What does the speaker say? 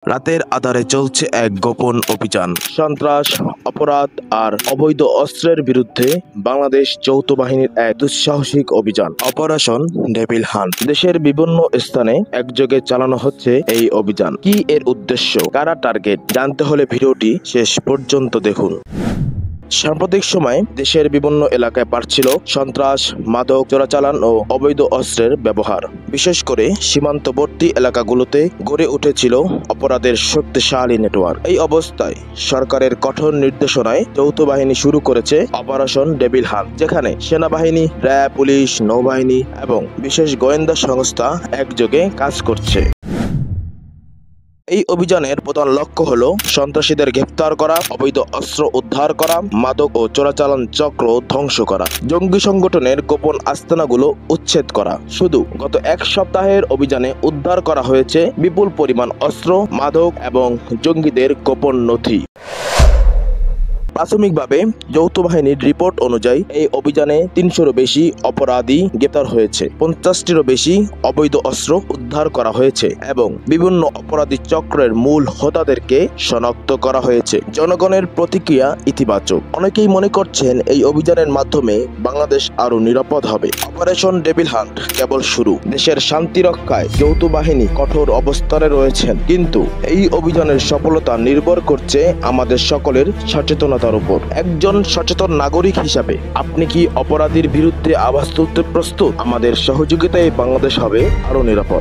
রাতের আধারে চলছে এক গোপন অভিযান। সন্ত্রাস, অপরাধ আর অবৈধ অস্ত্রের বিরুদ্ধে বাংলাদেশ যৌথ বাহিনীর এক দুঃসাহসিক অভিযান অপারেশন ডেভিল হান্ট। দেশের বিভিন্ন স্থানে একযোগে চালানো হচ্ছে এই অভিযান। কি এর উদ্দেশ্য, কারা টার্গেট, জানতে হলে ভিডিওটি শেষ পর্যন্ত দেখুন। সাম্প্রতিক সময়ে দেশের বিভিন্ন এলাকায় বাড়ছিল সন্ত্রাস, মাদক চোরাচালান ও অবৈধ অস্ত্রের ব্যবহার। বিশেষ করে সীমান্তবর্তী এলাকাগুলোতে গড়ে উঠেছিল অপরাধের শক্তিশালী নেটওয়ার্ক। এই অবস্থায় সরকারের কঠোর নির্দেশনায় যৌথ বাহিনী শুরু করেছে অপারেশন ডেভিল হান্ট, যেখানে সেনাবাহিনী, র্যাব, পুলিশ, নৌবাহিনী এবং বিশেষ গোয়েন্দা সংস্থা একযোগে কাজ করছে। এই অভিযানের প্রধান লক্ষ্য হলো সন্ত্রাসীদের গ্রেফতার করা, অবৈধ অস্ত্র উদ্ধার করা, মাদক ও চোরাচালান চক্র ধ্বংস করা, জঙ্গি সংগঠনের গোপন আস্তানাগুলো উচ্ছেদ করা। শুধু গত এক সপ্তাহের অভিযানে উদ্ধার করা হয়েছে বিপুল পরিমাণ অস্ত্র, মাদক এবং জঙ্গিদের গোপন নথি। প্রাথমিকভাবে যৌথ বাহিনীর রিপোর্ট অনুযায়ী এই অভিযানে ৩০০-রও বেশি অপরাধী গ্রেপ্তার হয়েছে, ৫০-টিরও বেশি অবৈধ অস্ত্র উদ্ধার করা হয়েছে এবং বিভিন্ন অপরাধী চক্রের মূল হোতাদেরকে শনাক্ত করা হয়েছে। জনগণের প্রতিক্রিয়া ইতিবাচক। অনেকেই মনে করছেন এই অভিযানের মাধ্যমে বাংলাদেশ আরো নিরাপদ হবে। অপারেশন ডেভিল হান্ট কেবল শুরু। দেশের শান্তি রক্ষায় যৌথ বাহিনী কঠোর অবস্থানে রয়েছেন, কিন্তু এই অভিযানের সফলতা নির্ভর করছে আমাদের সকলের সচেতনতার উপর। একজন সচেতন নাগরিক হিসাবে আপনি কি অপরাধীর বিরুদ্ধে আওয়াজ তুলতে প্রস্তুত? আমাদের সহযোগিতায় বাংলাদেশ হবে আরো নিরাপদ।